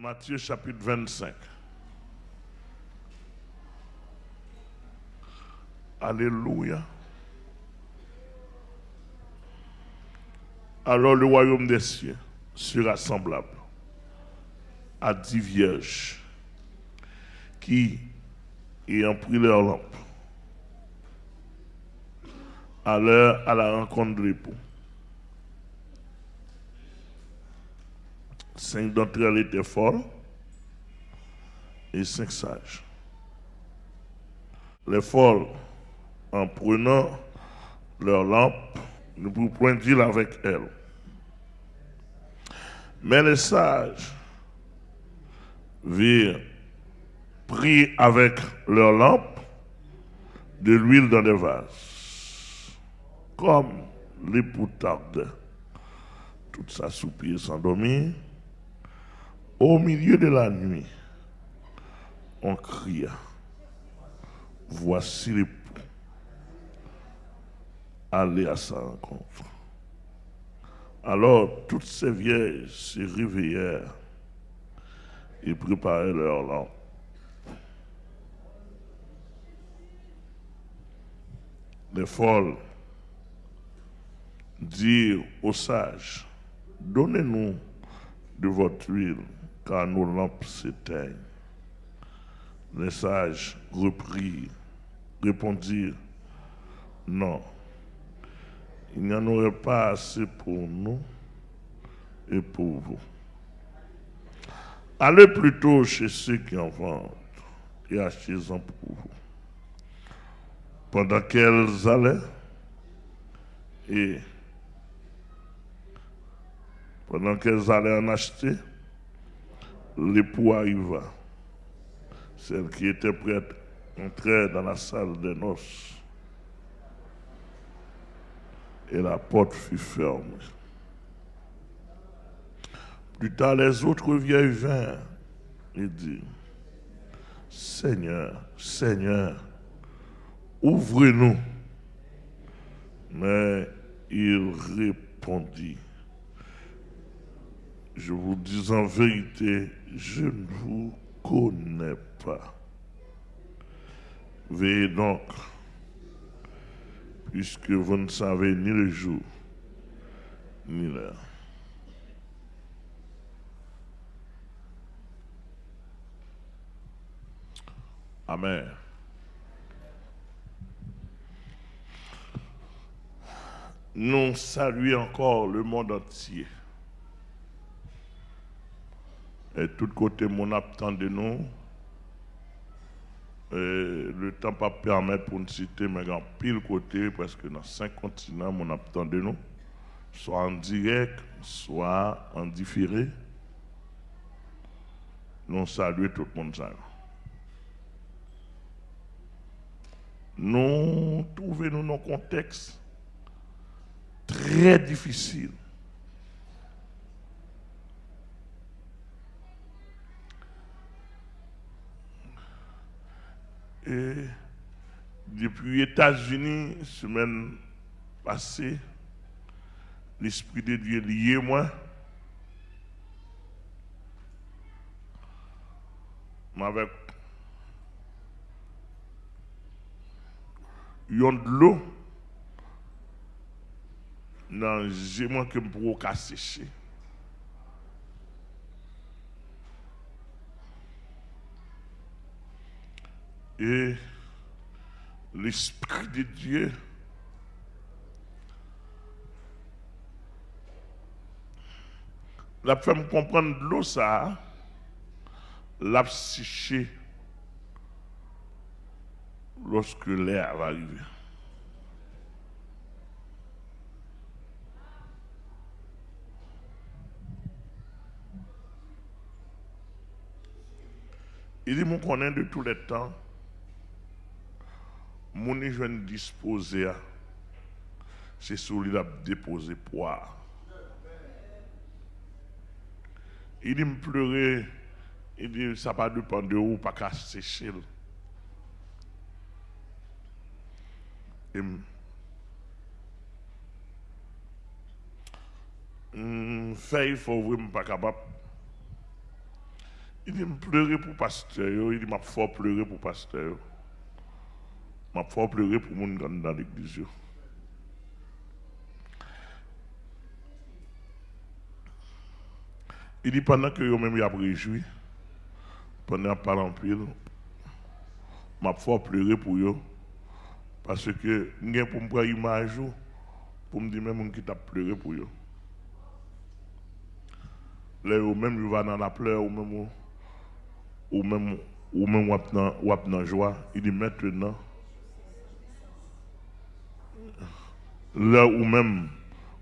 Matthieu chapitre 25. Alléluia. Alors le royaume des cieux sera semblable à 10 vierges qui, ayant pris leur lampe, allèrent à la rencontre de l'époux. 5 d'entre elles étaient folles et 5 sages. Les folles, en prenant leur lampe, ne pouvaient point dire avec elles. Mais les sages virent, pris avec leur lampe, de l'huile dans des vases. Comme l'époux tardait, toute sa soupir s'endormir, au milieu de la nuit, on cria, voici l'époux, allez à sa rencontre. Alors toutes ces vieilles se réveillèrent et préparèrent leur lampe. Les folles dirent aux sages, donnez-nous de votre huile, car nos lampes s'éteignent. Les sages répondirent, non, il n'y en aurait pas assez pour nous et pour vous. Allez plutôt chez ceux qui en vendent et achetez-en pour vous. Pendant qu'elles allaient, en acheter, l'époux arriva. Celle qui était prête entrait dans la salle des noces et la porte fut fermée. Plus tard, les autres vieilles vinrent et dirent, Seigneur, Seigneur, ouvrez-nous. Mais il répondit, je vous dis en vérité, je ne vous connais pas. Veillez donc, puisque vous ne savez ni le jour, ni l'heure. Amen. Nous saluons encore le monde entier. Et tout côté, mon attend de nous. Le temps pas permettre pour nous citer, mais en pile côté, presque dans 5 continents, mon attend de nous. Soit en direct, soit en différé. Nous saluons tout le monde. Nous trouvons nous dans un contexte très difficile. Et depuis les États-Unis, semaine passée, l'Esprit de Dieu lié moi. Avec yon de l'eau dans gément que pour qu'à sécher. Et l'Esprit de Dieu l'a fait me comprendre de l'eau ça, l'a séché lorsque l'air va arriver. Il dit, mon connaît de tous les temps, mon jeune disposé, c'est sur lui a déposé poire. Il dit, me pleurer, il dit, ça va dépendre de où, pas qu'à sécher. Et fait, il faut vraiment pas capable. Il dit, me pleurer pour pasteur, il dit, m'a fort pleurer pour pasteur. M'a fort pleurer pour moun dans l'église. Il dit, pendant que yo même y a réjoui, pendant pas en pile, m'a fort pleurer pour eux. Parce que j'ai pour me prendre image pour me dire même qui t'a pleuré pour eux. Là, ou même il va dans la pleurs, ou même dans la joie. Il dit maintenant, là où même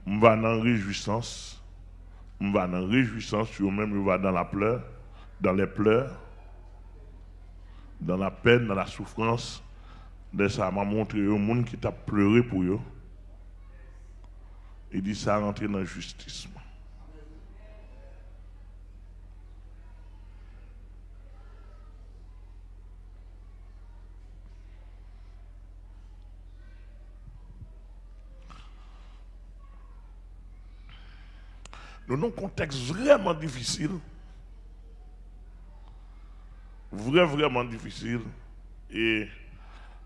on va dans la réjouissance, ou même il va dans la pleurs, dans les pleurs, dans la peine, dans la souffrance. De ça m'a montré au monde qui t'a pleuré pour eux. Il dit ça rentre dans la justice. Nous avons un contexte vraiment difficile. Vraiment difficile. Et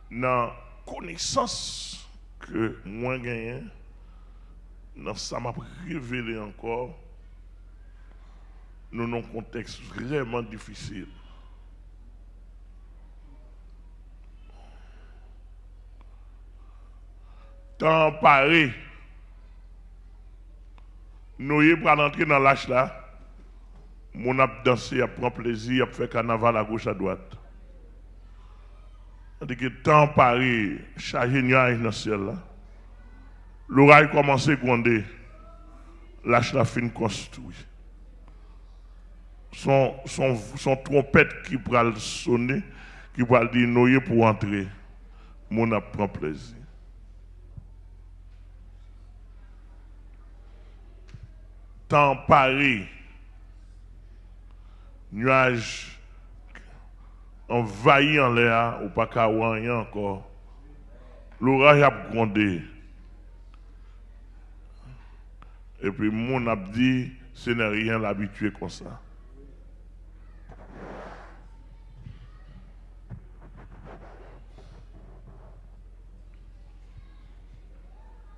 dans la connaissance que moi gagne, dans ça m'a révélé encore, nous avons un contexte vraiment difficile. Tant pareil, nous y pour entrer dans l'âge là, mon a dansé, a prend plaisir, a fait carnaval à gauche à droite. C'est que tant pareil, chargé nuage dans le ciel là, l'oreille commence à gronder, l'âge là fin construit. Son trompette qui va sonner, qui va dire nous pour entrer, mon a prend plaisir. Tant pareil, nuage envahi en l'air, ou pas qu'à rien encore. L'orage a grondé. Et puis, mon a dit, ce n'est rien l'habitué comme ça.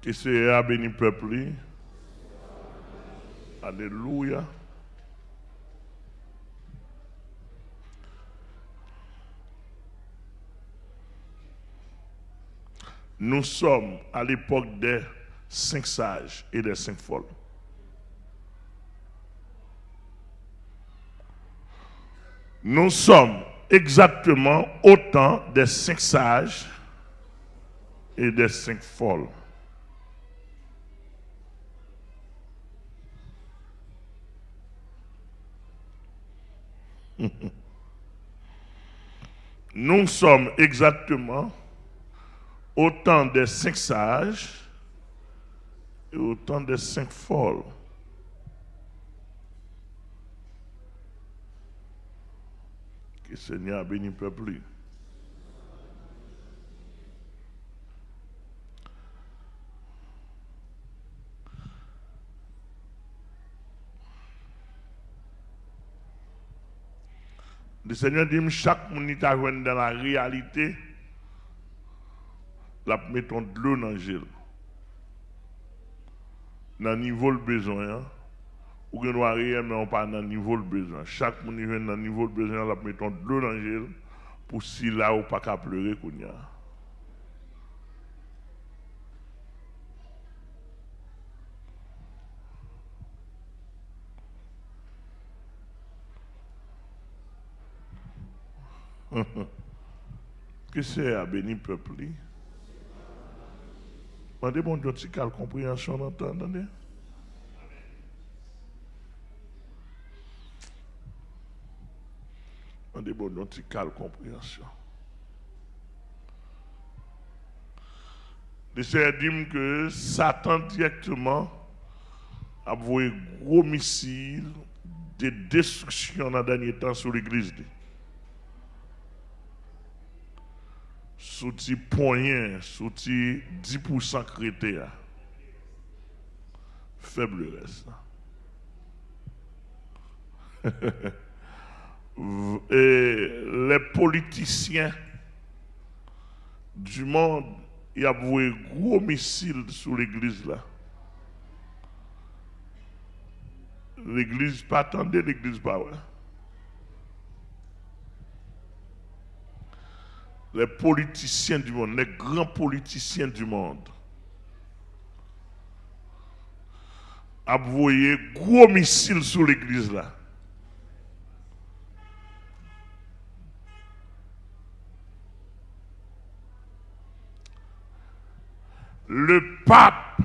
Que c'est à béni peuple. Alléluia. Nous sommes à l'époque des 5 sages et des 5 folles. Nous sommes exactement autant des 5 sages et des 5 folles. Nous sommes exactement autant des 5 sages et autant des 5 folles. Que le Seigneur bénisse le peuple. Le Seigneur dit que chaque monde qui est dans la réalité, la mettons de l'eau dans le gel. Dans le niveau de besoin, ou que nous arrivons, mais on pas dans le niveau de besoin. Chaque monde qui est dans le niveau de besoin, la mettons de l'eau dans le gel, pour si là, ou pas qu'à pleurer qu'on y a. Que c'est à bénir le peuple? Demandez bon Dieu, si quelle compréhension entendez? Demandez bon Dieu, si quelle compréhension. Le Seigneur dit que Satan directement a envoyé gros missiles de destruction dans le dernier temps sur l'église. Sous petit poignet, sous petit 10% chrétien. Faible reste. politiciens du monde, il y a voué gros missiles sur l'église là. L'église pas attendez, l'église pas ouais. Les politiciens du monde, les grands politiciens du monde, a voué gros missiles sur l'église là. Le pape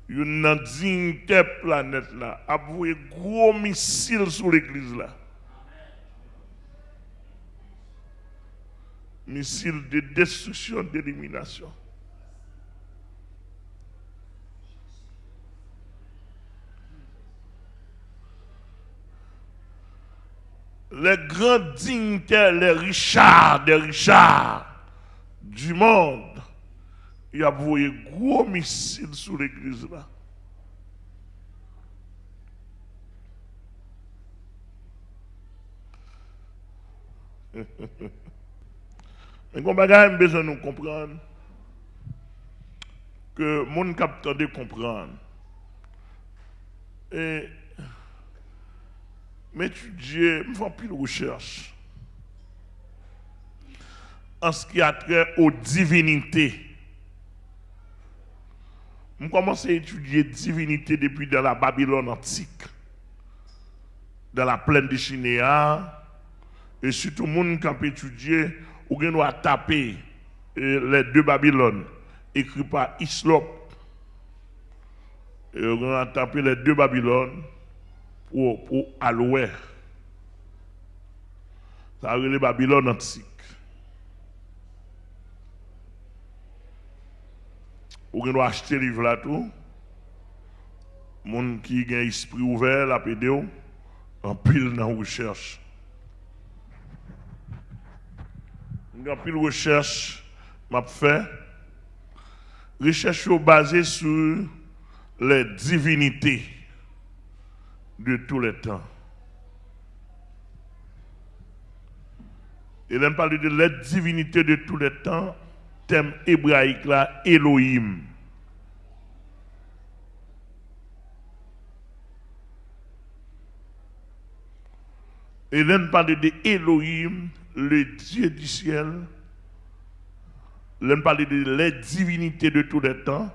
une dignité planète là a voué gros missiles sur l'église là. Missiles de destruction, d'élimination. Les grands dignitaires, les Richards, du monde, il a envoyé gros missiles sur l'église là. Mais qu'on a besoin de nous comprendre que mon capteur de comprendre et m'étudier, me faire plus de recherche en ce qui a trait aux divinités. Je commence à étudier divinité depuis dans la Babylone antique, dans la plaine de Chinéa, et surtout les gens qui ont étudié, ou qui ont tapé les deux Babylones, écrits par Hyslop, et on a tapé les deux Babylones pour Aloué. Ça a les Babylone antique. Ou qui ont acheté le livre là tout, les gens qui ont esprit ouvert, la pédéo, en pile dans la recherche. En pile recherche, m'a fait recherche basée sur les divinités de tous les temps. Et là, parle de la divinité de tous les temps, thème hébraïque là, Elohim. Et là, parle de Elohim, le Dieu du ciel. Là, parle de la divinité de tous les temps.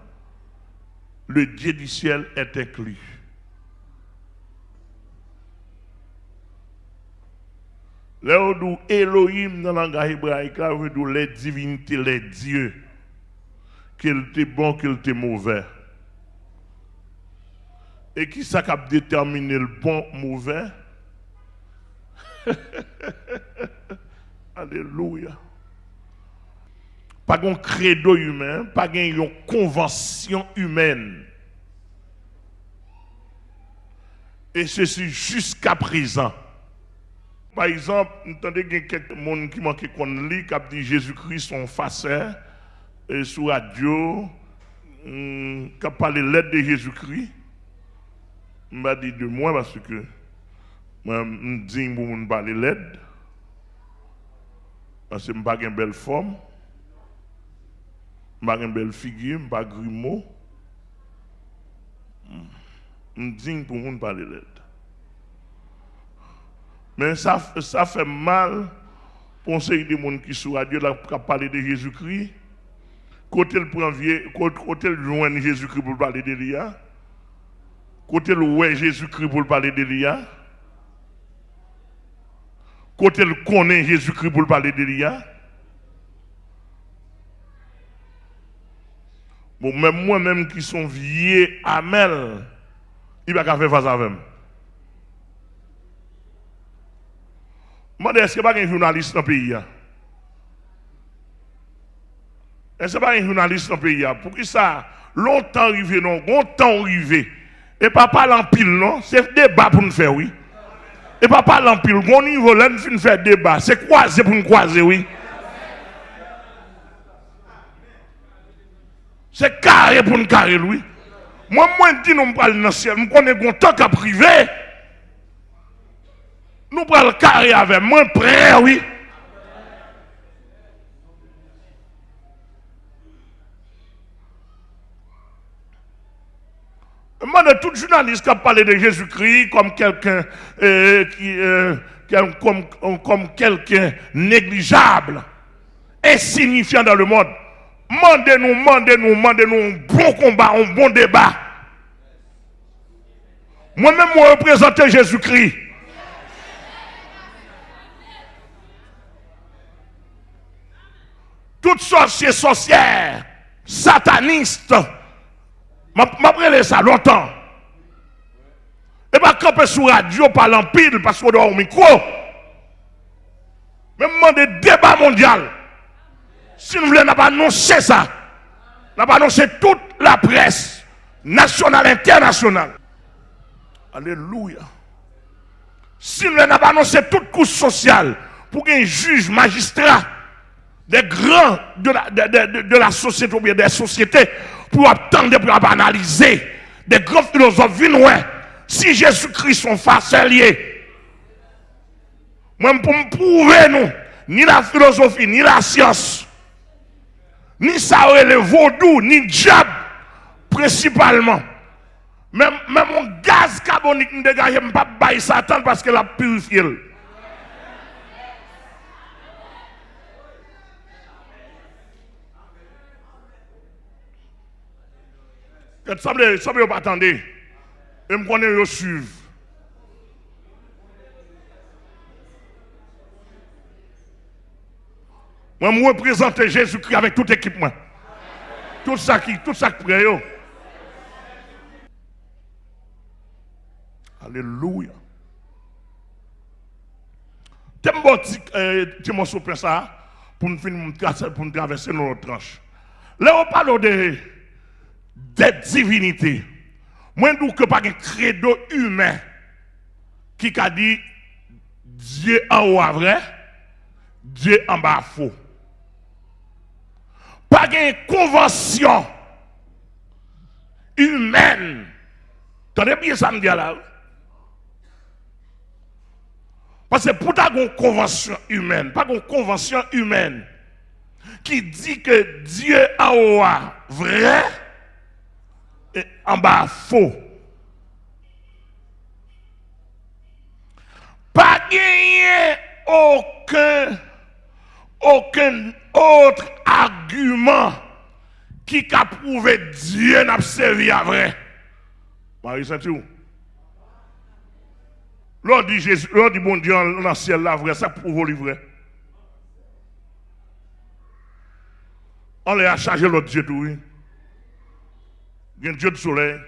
Le Dieu du ciel est inclus. Là où nous Elohim dans le langage hébraïque, là où nous les divinités, les dieux, qu'il était bon, qu'il était mauvais. Et qui ça qui a déterminé le bon, mauvais? Alléluia. Pas de credo humain, pas de convention humaine. Et ceci jusqu'à présent. Par exemple, vous entendez qu'il y a quelques monde qui manque qu'on lit, qui a dit Jésus-Christ son faceur, et sur radio, qui a parlé de l'aide de Jésus-Christ. Je m'a dit de moi parce que moi, je me dis pour me parler de l'aide. Parce que je n'ai pas une belle forme, je n'ai pas une belle figure, je n'ai pas grimaud. Je me dis pour me parler de l'aide. Mais ça fait mal pour un série de monde qui sur radio qui parler de Jésus-Christ. Côté le prend côté le joindre Jésus-Christ pour parler d'Elia. Côté le ouais Jésus-Christ pour parler d'Elia. Côté le connaît Jésus-Christ pour parler d'Elia. Bon, même moi-même qui sont vieux Amel, il va faire face avec moi. Moi, est-ce qu'il n'y a pas un journaliste dans le pays? Est-ce qu'il n'y a pas un journaliste dans le pays? Pour qui ça, longtemps arrivé, non, longtemps arrivé. Et pas parler en pile, non? C'est débat pour nous faire, oui. Et pas parler en pile. Bon niveau, là, nous faire débat. C'est croiser pour nous croiser, oui. C'est carré pour nous carrer, oui. Moi, dis nous pral dans le ciel, nous connaissons un temps qu'à privé. Nous pral le carré avec moi, prêt, oui. Moi, de tout journaliste qui a parlé de Jésus-Christ comme quelqu'un comme quelqu'un négligeable, insignifiant dans le monde. Mandez-nous un bon combat, un bon débat. Moi-même, moi représente Jésus-Christ. Toutes sorciers, sorcières, satanistes, m'a prêlé ça longtemps. Et pas camper sur radio, parler en pile parce qu'on doit au micro. Même demander débat mondial. Si nous voulons pas annoncer ça, nous pas annoncer toute la presse nationale, internationale. Alléluia. Si nous voulons pas annoncer toute couche sociale pour qu'un juge, magistrat, des grands de la société ou bien des sociétés pour attendre, pour analyser, des grands philosophes viennent, si Jésus-Christ sont faciliers, moi pour me prouver nous, ni la philosophie, ni la science, ni ça le vaudou, ni diable, principalement. Même mon gaz carbonique ne dégage pas de Satan parce qu'elle a purifié. Ça ne pas attendre. Et je connais le suivre. Moi, je représente Jésus-Christ avec toute équipement. Tout ça qui prête. Alléluia. Tu m'as soupé ça pour nous traverser nos tranches. Là, on parle des divinités. Moi, je ne dis pas un credo humain qui a dit Dieu en haut à vrai, Dieu en bas faux. Pas une convention humaine. Tenez bien ça me dit là. Parce que pour ta convention humaine, pas une convention humaine qui dit que Dieu en haut à vrai et en bas faux. Pas gagner aucun autre argument qui a prouvé Dieu n'a servi à vrai. Marie Saint-Ou. L'on dit Jésus, l'on dit bon Dieu dans le ciel là vrai, ça prouve le vrai. On les a chargé l'autre Dieu tout, oui. Il y a un Dieu du soleil.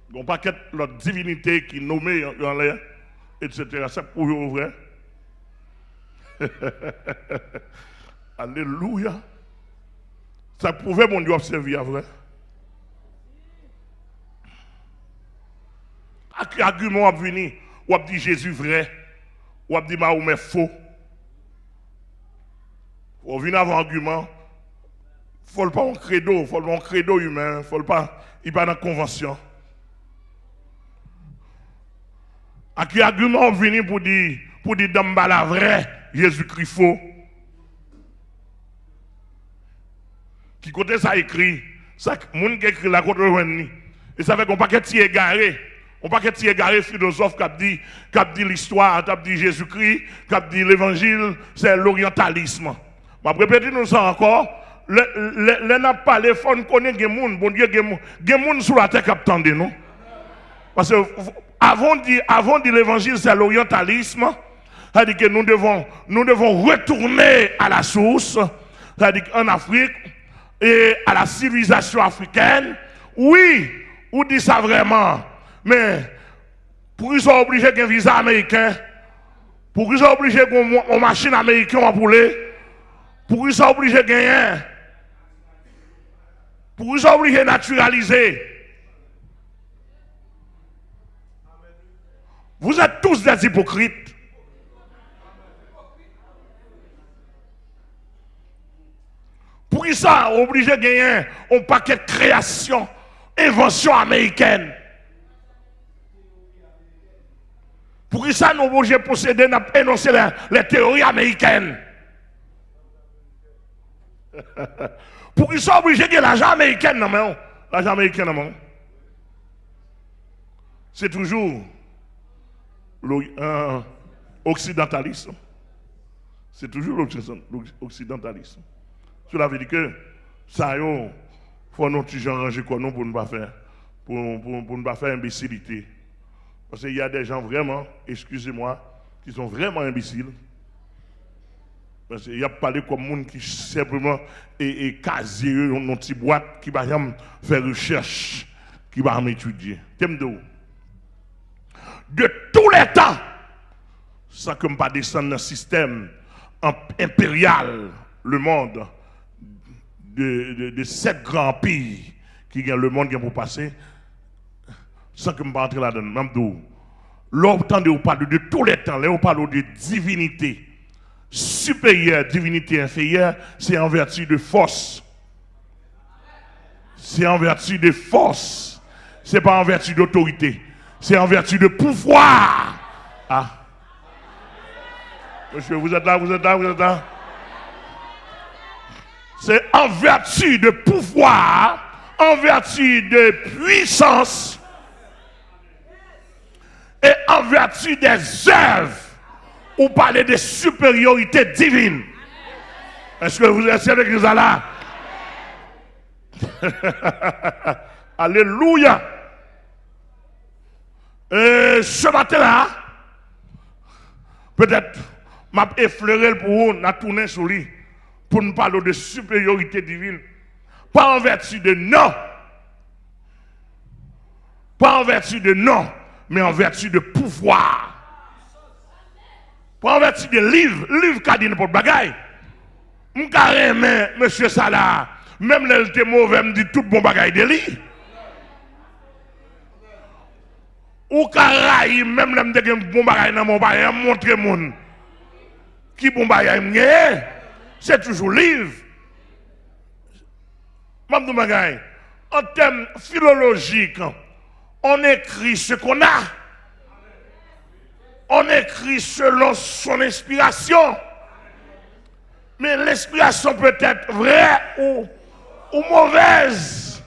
Il y a un paquet de divinité qui nommée en l'air, etc. Ça prouve le vrai. Alléluia. Ça prouvait mon Dieu a servi à vrai. À quel argument a venu? Ou a dit Jésus vrai? Ou a dit Mahomet faux? Ou vient avant argument? Faut pas un credo, faut pas un credo humain, faut pas, il pas dans convention. À quel argument venu pour dire d'amba la vrai, Jésus-Christ faux? Qui côté ça écrit, ça monde qui écrit la côté de et ça fait qu'on pas qu'être égaré. On pas qu'être égaré philosophe qui dit l'histoire, qui dit Jésus-Christ, qui dit l'évangile, c'est l'orientalisme. Je vais répéter nous ça encore. Le n'a pas les fonds connaît des gens, bon Dieu, des gens sur la terre qui attendent nous. Parce que avant de dire l'évangile, c'est l'orientalisme. C'est-à-dire que nous devons retourner à la source, c'est-à-dire qu'en Afrique et à la civilisation africaine. Oui, on dit ça vraiment. Mais pour qu'ils soient obligés d'un visa américain, pour qu'ils soient obligés d'une machine américaine à poulet, pour qu'ils soient obligés de gagner, pour qu'ils soient obligés de naturaliser. Vous êtes tous des hypocrites. Pour qu'ils ça obligé de gagner un paquet de création, invention américaine? Pour qui ça nous obligés de posséder, d'énoncer les théories américaines? Pour qui ça obligé de gagner l'argent américain? Non, l'argent américain, non. C'est toujours l'occidentalisme. C'est toujours l'occidentalisme. Cela veut dire que ça, il faut nous ranger quoi nous pour ne pas faire, pour ne pas faire imbécilité. Parce qu'il y a des gens vraiment, excusez-moi, qui sont vraiment imbéciles. Parce qu'il y a parlé comme monde qui simplement est casier dans une petite boîte qui va faire recherche, qui va étudier. De tous les temps, sans que je ne pas descendre dans le système impérial, le monde, de 7 grands pays qui gagnent le monde pour passer, sans que je ne pas entrer là-dedans. L'obtendez ou parle de tous les temps, là on parle de divinité supérieure, divinité inférieure, c'est en vertu de force. C'est en vertu de force. C'est pas en vertu d'autorité. C'est en vertu de pouvoir. Ah. Monsieur, vous êtes là, vous êtes là, vous êtes là. C'est en vertu de pouvoir, en vertu de puissance et en vertu des œuvres. Ou parlez de supériorité divine. Est-ce que vous êtes avec nous là? Alléluia. Et ce matin-là, peut-être, m'a effleuré pour vous, n'a tourné sur lui, pour nous parler de supériorité divine. Pas en vertu de non. Pas en vertu de non, mais en vertu de pouvoir. Pas en vertu de livre qu'a dit n'importe bagaille. M'carrément, monsieur Salah, même les était mauvais, me dit tout bon bagaille de lui. Ou carré, même les me bon bagaille dans mon bagaille, montrer moun. Qui bon bagaille m'gagne, c'est toujours livre. M'am bagaille, en termes philologiques, on écrit ce qu'on a. On écrit selon son inspiration. Mais l'inspiration peut être vraie ou mauvaise.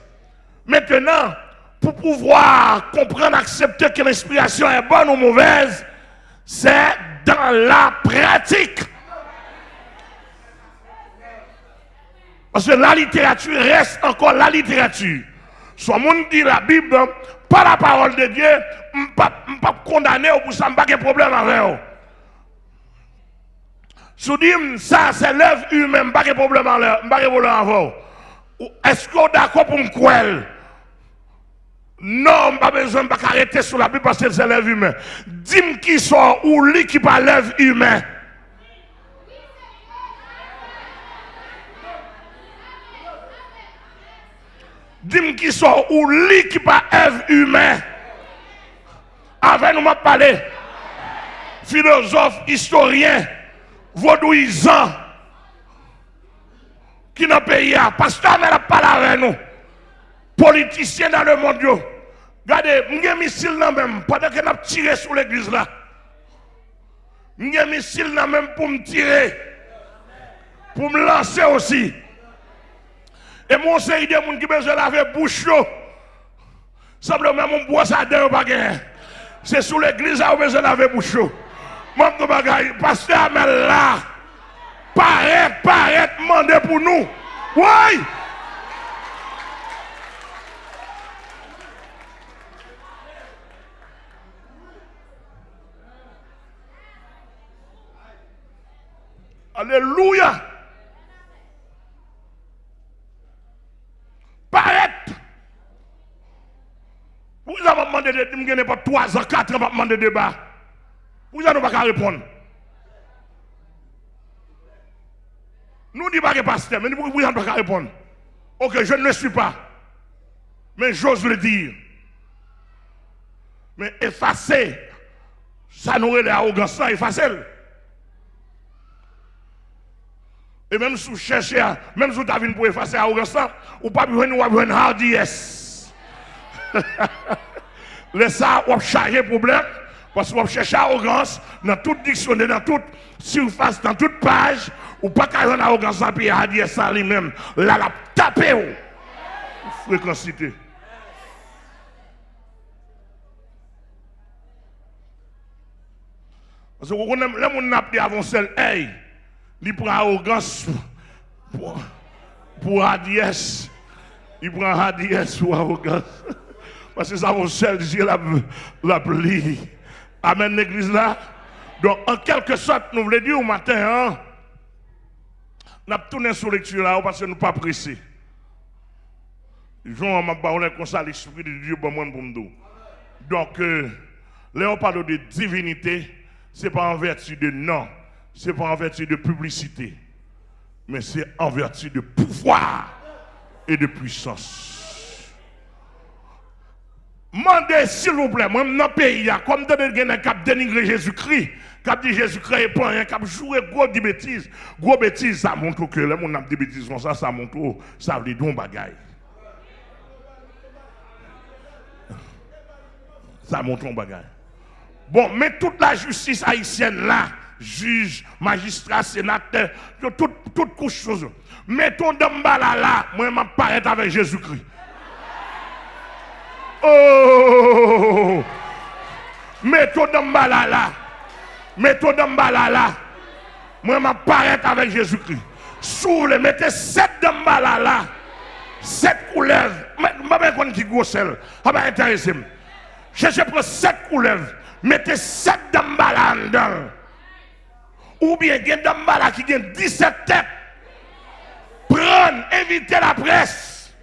Maintenant, pour pouvoir comprendre, accepter que l'inspiration est bonne ou mauvaise, c'est dans la pratique. Parce que la littérature reste encore la littérature. Soit mon dit la Bible, pas la parole de Dieu, je ne peux pas condamner ou pour ça, je n'ai pas de problème avec eux. Si vous dites ça, c'est l'œuvre humaine, je n'ai pas de problème avec eux. Est-ce que vous êtes d'accord pour me croire? Non, je n'ai pas besoin d'arrêter sur la Bible parce que c'est l'œuvre humaine. Dis-moi qui sont ou lui qui parle l'œuvre humaine. Dis-moi qui sont ou lui qui parle l'œuvre humaine. Avec nous m'a parlé. Philosophe, historien, vaudouisant, qui n'a pays a. Pasteur, mais n'a pas avec nous. Politicien dans le monde. Regardez, j'ai un missile là même, pendant que n'a tiré sur l'église là. J'ai un missile là même pour me tirer. Pour me lancer aussi. Et mon série de monde qui besoin de laver bouche. Simplement, mon bois ça dedans pas gagner. C'est sous l'église où besoin de laver bouche. Mon bagaille, pasteur Amel là. Paraît, mandez pour nous. Oui! Alléluia! Paraît! Vous avez demandé de me gagner pas 3 ans, 4 ans, pas demander de débat. Vous n'avez pas qu'à répondre. Nous ne disons pas que pasteur, mais vous n'avez pas qu'à répondre. Ok, je ne le suis pas. Mais j'ose le dire. Mais effacer, ça nous est l'arrogance, effacer. Et même si vous cherchez, même si vous avez pour effacer l'arrogance, ou pas besoin de hardiesse. Laissez ça, vous charger problème, parce que vous cherchez l'arrogance dans toute dictionnaire, dans toute surface, dans toute page, ou pas qu'à une arrogance en pays, hardiesse ça lui-même. Là, la tapez vous. Fréquencité. Parce que vous connaissez, les gens n'a pas avancé, hey, il prend arrogance pour hardiesse. Il prend hardiesse pour arrogance. Parce que ça va seul Dieu la plie. Amen, l'église là. Donc, en quelque sorte, nous voulons dire au matin, hein, nous avons tourné sur lecture là parce que nous ne sommes pas pressés. Jean m'a parlé comme ça, l'esprit de Dieu pour moi pour me dire. Donc, là on parle de divinité, ce n'est pas en vertu de nom, ce n'est pas en vertu de publicité, mais c'est en vertu de pouvoir et de puissance. Mandez s'il vous plaît, moi dans le pays, comme dans le cap dénigrer Jésus-Christ, cap dit Jésus-Christ est pas rien, cap jouer gros bêtises, ça montre que les gens ont des bêtises comme ça montre ça veut dire un bagaille. Ça montre un bagage. Bon, mais toute la justice haïtienne là, juge, magistrat, sénateur, toute couche chose. Mettons Dambala là, moi je m'apparaît avec Jésus-Christ. Oh! Mettons Dambala là. Mettons Dambala là. Moi je m'apparaît avec Jésus-Christ. S'ouvre, mettez 7 Dambala là. 7 couleurs. Je ne sais pas qui gros celle. Ça va intéresser. Je prends 7 couleurs, mettez 7 dambala dedans. Ou bien, il y a des dambala qui ont 17 têtes. Prendre, invitez la presse.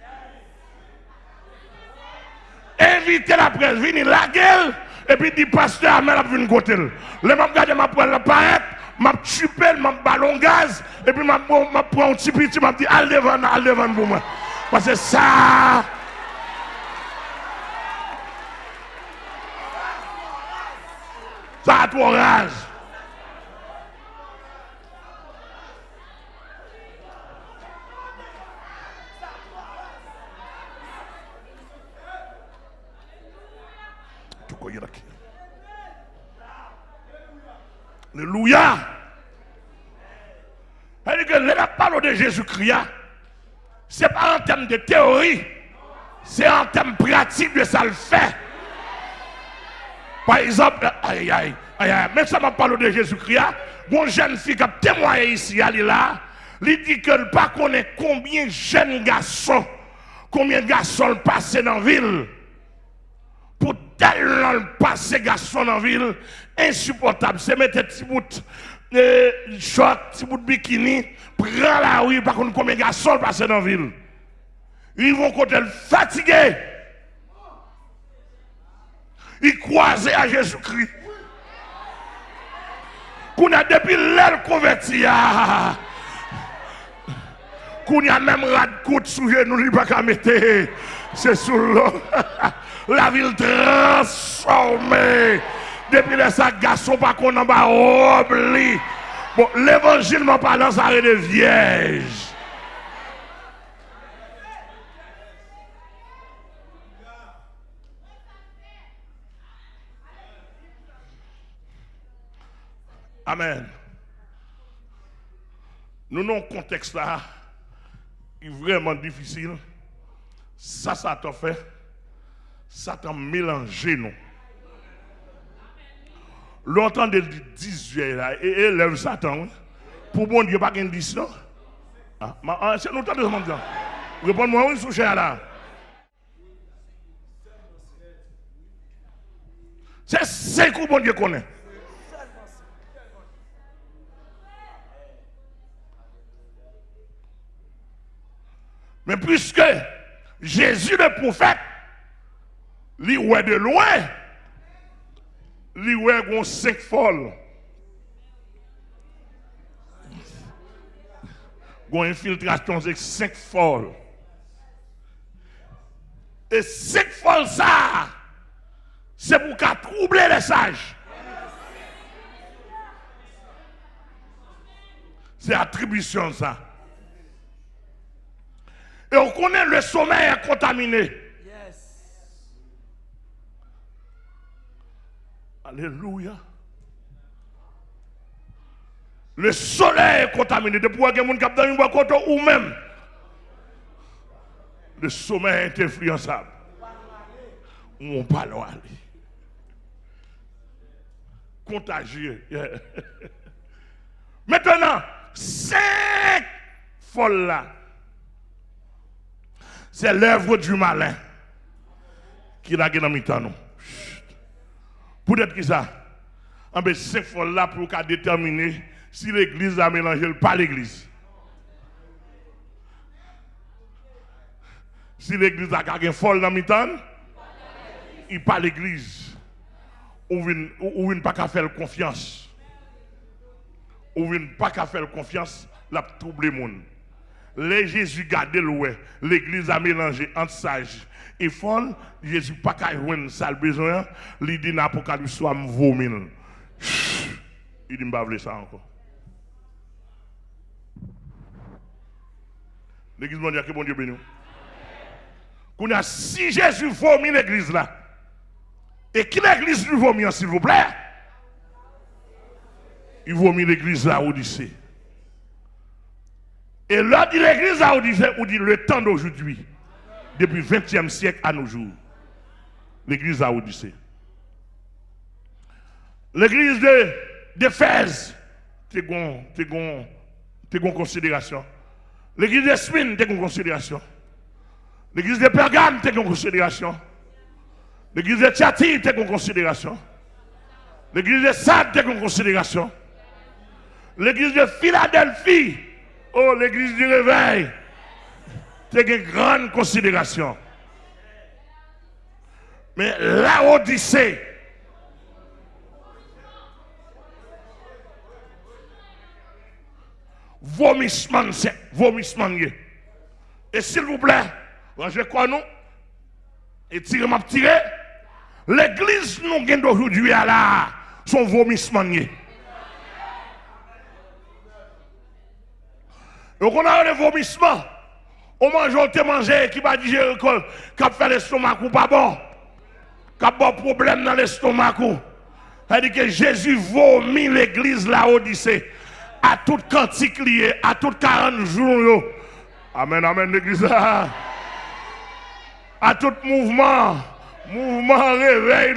Invitez la presse, venez la gueule, et puis dit pasteur, Amel a vu une côté. Le m'a regardé, m'a pris la paette, m'a chupé, m'a ballon gaz, et puis m'a pris un petit petit, m'a dit, allez devant pour moi. Parce que ça. Ça a trop rage. Alléluia. C'est-à-dire que la parole de Jésus-Christ, ce n'est pas en termes de théorie, c'est en termes pratiques de ça le fait. Par exemple, même ça m'a parlé de Jésus-Christ, une jeune fille qui a témoigné ici, elle est là, il dit que le pas connaît combien de jeunes garçons, passent dans la ville. Pour tellement passer garçons dans la ville, insupportable. C'est mettre un petit bout de short, petit bout de bikini, prendre la rue, par contre combien de garçons passent dans la ville. Ils vont côté fatigués. Ils croisent à Jésus-Christ. Qu'on a depuis l'aile converti. Qu'on a même rat de côte sous genou, il n'y a pas qu'à mettre. C'est sous l'eau. La ville transformée. Depuis les sacs garçons, pas qu'on en bas oubli. Bon, l'évangile m'a parlé, ça de vierge. Amen. Nous avons un contexte là, qui est vraiment difficile. Ça t'a fait. Ça t'a mélangé, nous. Longtemps de 18 là, et lève Satan. Pour bon Dieu, pas qu'un 10 non? C'est longtemps de ce monde là. Réponds-moi, oui, sous cher là. C'est 5 coups, bon Dieu connaît. Mais puisque Jésus le prophète, lui ouais de loin, lui ouais gon 5 folles. Gon infiltration avec 5 folles. Et 5 folles ça, c'est pour qu'à troubler les sages. C'est attribution ça. Et on connaît le sommeil est contaminé. Alléluia. Le soleil est contaminé. Depuis qu'il y a des gens qui ont un côté ou même. Le sommeil est influençable. On parle aller. Contagieux. Yeah. Maintenant, 5 folles là. C'est l'œuvre du malin qui l'a gagné dans le temps. Peut-être que ça. En fait, 5 folles là pour déterminer si l'église a mélangé ou pas l'église. Si l'église a gagné folle dans le temps, il pas l'église. Ou il pas qu'à faire confiance. Ou il pas qu'à faire confiance, la trouble le monde. Les Jésus gardé l'oué, l'église a mélangé entre sage et folle, Jésus pas qu'à jouer ça le besoin, il dit dans l'Apocalypse soit vomil. Il dit m'pa vle ça encore. L'église mondiale que bon Dieu béni. Qu'on a si Jésus vomit l'église là. Et qui l'église lui vomit s'il vous plaît? Il vomit l'église là Odyssée. Et là, dit l'église à Odyssée, ou dit le temps d'aujourd'hui, depuis le 20e siècle à nos jours. L'église à Odyssée. L'église d'Éphèse, t'es en considération. L'église de Smyrne, t'es en considération. L'église de Pergame, t'es en considération. L'église de Thyatire, t'es en considération. L'église de Sardes, t'es en considération. L'église de Philadelphie, oh, l'église du réveil, c'est une grande considération. Mais la Odyssée, vomissement, c'est vomissement. Et s'il vous plaît, rangez quoi nous? Et tirez ma tiré. L'église nous gagne d'aujourd'hui à la son vomissement. Donc on a un vomissement. On mange, on te mange, qui va digérer, qui a fait l'estomac ou pas bon. Qui a bon problème dans l'estomac. C'est-à-dire que Jésus vomit l'église la Odyssée. À toute quantique liée, à toutes 40 jours. Amen, amen, l'église là. À tout mouvement réveil.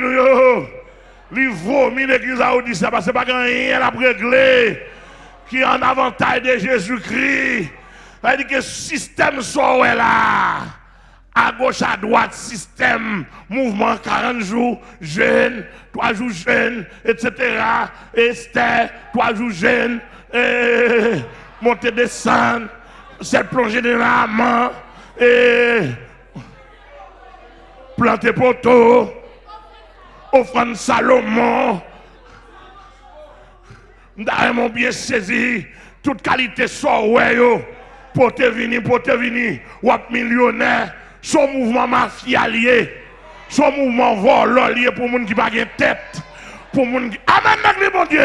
Il vomit l'église la Odyssée parce que c'est pas rien à régler. Qui est en avantage de Jésus-Christ. C'est-à-dire que le système soit là. À gauche, à droite, système, mouvement 40 jours, jeûne, 3 jours jeûne, etc. Esther, 3 jours jeûne, monter, descendre, c'est plonger dans la main, planter poteau, offrande Salomon. Nous bien saisi, toute qualité soit pour te venir, ou millionnaire, son mouvement mafia lié, son mouvement vol lié pour les gens qui n'ont pas de tête, pour les gens qui. Amen, mon Dieu!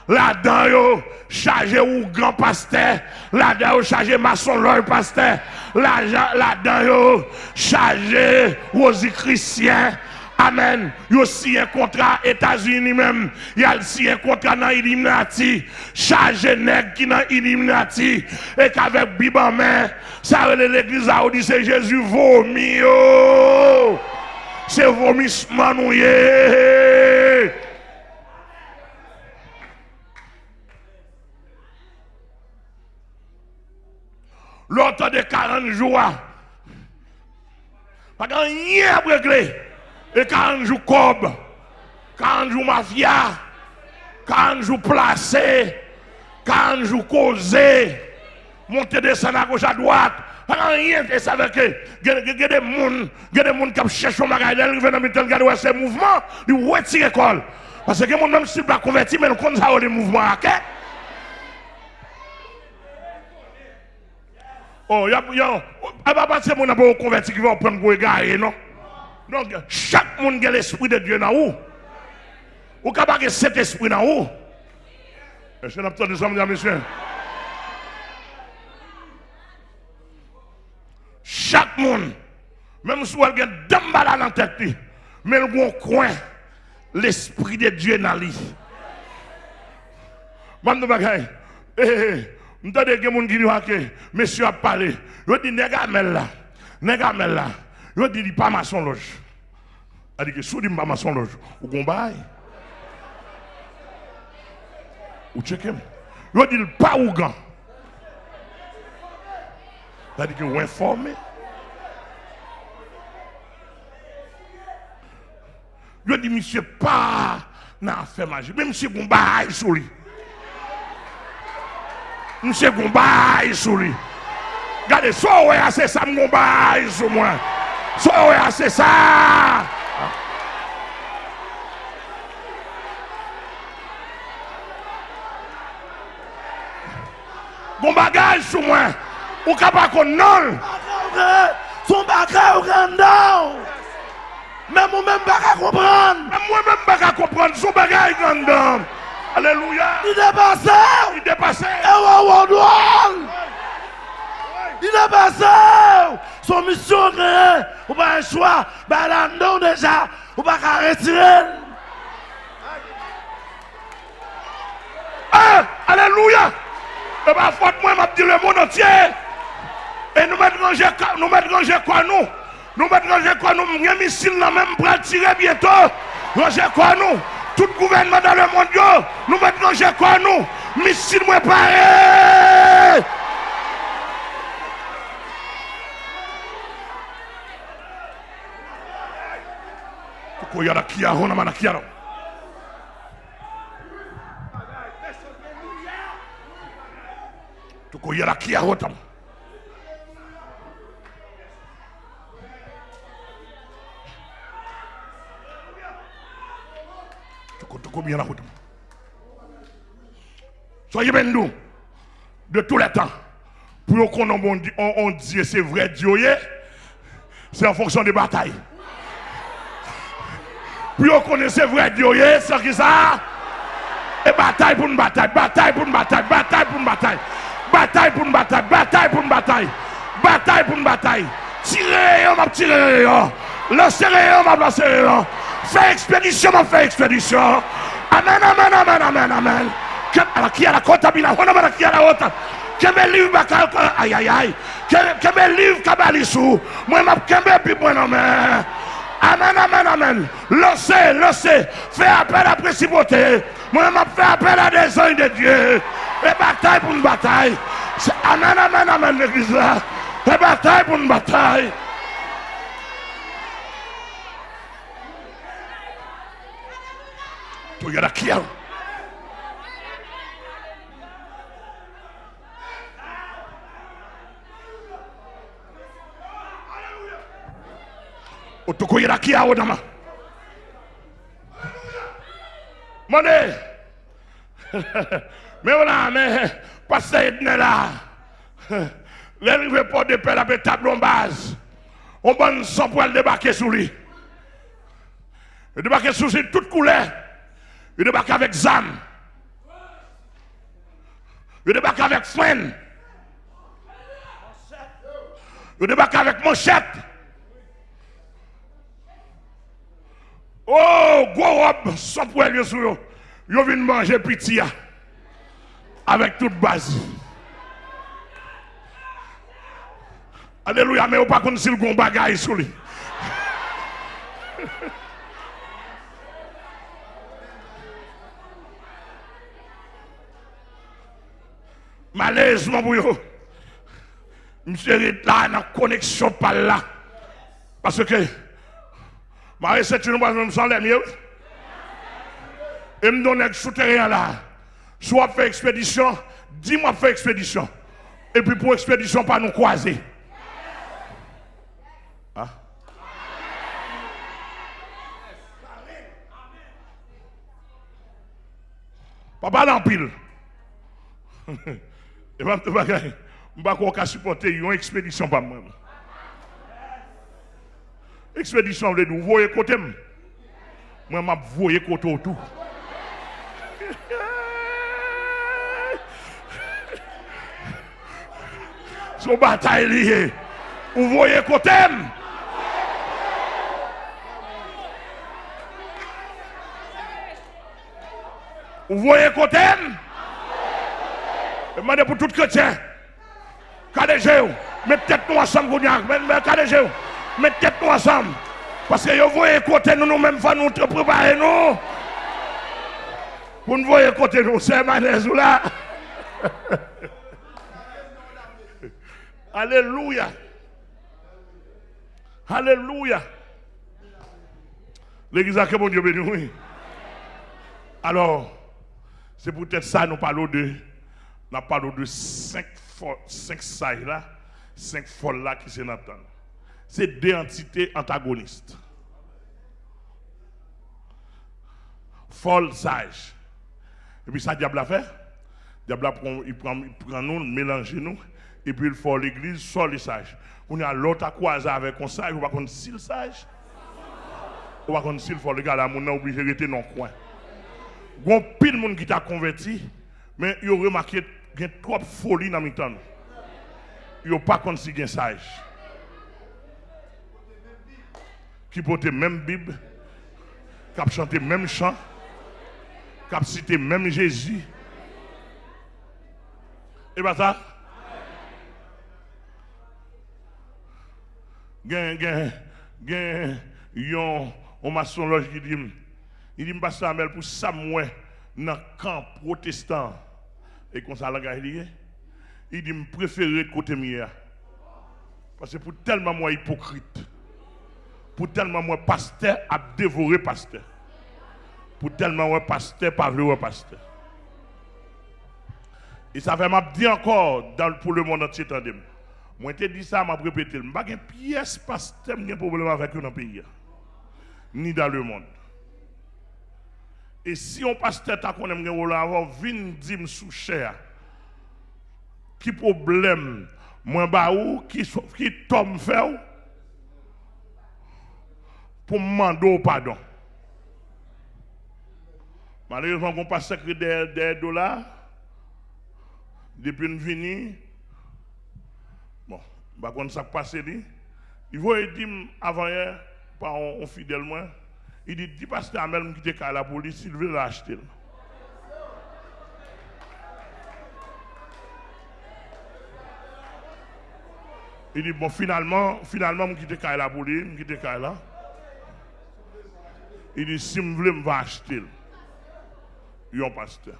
Là-dedans, chargé ou grand pasteur, là-dedans, chargé maçon, leur pasteur, là-dedans, chargé ou chrétien. Amen. Il y a aussi un contrat États-Unis même. Il y a aussi un contrat dans Illuminati. Chargé nègre qui dans Illuminati. Et qu'avec Bible en main, ça veut l'église à Odyssée, Jésus vomit. C'est vomissement nouillé. L'autre de 40 jours. Pas de rien à régler. Et 40 jours cob, 40 jours mafia, 40 jours placé, 40 jours causé, monter descendre à gauche à droite. Rien que ça veut que il y a des gens qui cherchent un magasin, ils viennent dans le regarder ces mouvements, ils retirent l'école. Parce que les gens même s'ils ne sont pas convertis, mais ils connaissent les mouvements. Oh, il y a pas de gens qui sont convertis qui vont prendre pour égarer, non? Donc, chaque monde a l'esprit de Dieu dans où? Ou capable de cet esprit dans où? Est-ce que vous avez entendu ça, mesdames et messieurs? Chaque monde, même si vous avez un dambala dans la tête, mais le bon coin, l'esprit de Dieu dans lui. Madame Bagay, nous avons des gens qui disent que monsieur a parlé. Je dis, négamel là, je dis, pas maçon loge. Il dit que si vous dites pas maçon loge, vous combattez. Vous checkez. Je dis, pas ougan. Il dit que vous informez. Je dis, monsieur, pas dans l'affaire magique. Mais monsieur Gombaye sur lui. Monsieur Gombaye sur lui. Regardez, so ouais, c'est ça, Gombaye sur moi. So ouais, c'est ça. Gombaye sur moi. Ou capable qu'on non. Son bagage au grandeur. Même moi-même pas comprendre. Même moi-même pas comprendre son bagage grandeur. Alléluia. Il dépasse. Il dépasse. Il dépasse. Son mission créée. Ou pas un choix. Ben là, non déjà. Ou pas qu'à retirer. Alléluia. Et bien, faute moi, m'a dit le monde entier. Et nous mettons ranger quoi nous? Nous mettons ranger quoi nous? Nous missile là même pour tirer bientôt. Ranger quoi nous? Tout gouvernement dans le monde, nous mettons ranger quoi nous? Missile moi pareil. Tout y a qui a on a qui a. Tout y a qui a on. Soyez bien nous de tous les temps pour qu'on on dit c'est vrai Dieu, c'est en fonction des batailles. Pour qu'on connaisse c'est vrai Dieu, c'est qui ça? Et bataille pour une bataille, bataille pour une bataille, bataille pour une bataille, bataille pour une bataille, bataille pour une bataille, bataille pour une bataille. Tirez, on va tirer, lancez, on va lancer, fais expédition, on fait expédition. Amen, amen, amen, amen, amen. Qui a la contamination, qui a la haute. Que mes livres, aïe, aïe, aïe. Que mes livres, kabalissou. Moi, ma kembe, puis moi, non, mais. Amen, amen, amen. Lancez, fais appel à la principauté. Moi, je fais appel à des anges de Dieu. Et bataille pour une bataille. Amen, amen, amen, l'église là. Et bataille pour une bataille. Tout y a qui a. Otoko y a qui a odama. Monnaie. Mais voilà, mais passer là. L'arrivée pour de paix avec table en base. On va sans poil débarquer sous lui. Il débarque sous lui toute couleur. Il débarque avec zam. Il débarque avec frein. Il débarque avec manchette. Oh, gros robe, sans poil sur eux. Ils viennent manger pitié. Avec toute base. Alléluia, mais on ne pas connaître si le gon bagaille sur lui. Malheureusement pour vous, monsieur est là dans la connexion par là. Parce que ma recette, nous ne sommes pas mieux. Et me donne un souterrain là. Soit fait expédition, dis-moi fait expédition. Et puis pour expédition, pas nous croiser. Hein? Papa l'empile. Et je ne vais pas supporter une expédition par moi. Expédition, vous voulez voyez côté. Moi, je voyez côté autour. Son bataille liée. Vous voyez côté. Vous voyez côté. Demandez pour tout chrétien. Kadejeu, mettez tête nous ensemble, Kadejeu, mettez tête nous ensemble. Parce que vous voyez côté nous-mêmes, nous préparer nous. Vous ne voyez côté nous, c'est Manezou là. Alléluia. Alléluia. L'église a que mon Dieu béni, oui. Alors, c'est peut-être ça nous parlons de. Nous parlons de 5 sages là, 5 folles là qui se n'entendent. C'est deux entités antagonistes. Folle, sage. Et puis ça, diable a fait. Diable il prend nous, mélange nous, et puis il faut l'église, sort les sages. On a l'autre à croiser avec un sage, on va connaître si le sage. On va connaître si le faut le gars là, on est obligé de rester dans le coin. Il y a pile de monde qui t'a converti, mais il y a remarqué qu'il y a trop de folie dans le temps. Il n'y a pas comme si il y a un sage. Qui porte même Bible, qui a chanté même chant, qui a cité même Jésus. Et bien ça, on maçonloge qui dit, il dit, pasteur Amel, pour ça, moi, dans le camp protestant, et qu'on s'en langage lié, il dit, je préfère de côté mien. Parce que pour tellement moi hypocrite, pour tellement moi pasteur a dévoré pasteur, pour tellement moi pasteur pas vrai pasteur. Et ça fait m'a dit encore pour le monde entier, attendez. Moi te dit ça, m'a répété, je n'ai pas de pièce pasteur, j'ai un problème avec eux dans le pays, ni dans le monde. Et si on pasteur t'a qu'on aime avoir vinn dim sous cher, qui problème moi ba ou qui tombe faire pour me demander pardon. Malheureusement, on passe des dollars depuis une venue. Bon, bah quand ça passe il faut dire avant hier par un fidèle moi, il dit pasteur Amel qui était à la police, il veut l'acheter. Il dit bon finalement je quitte la police, je quitte là. Il dit si je veux me va acheter. Un pasteur.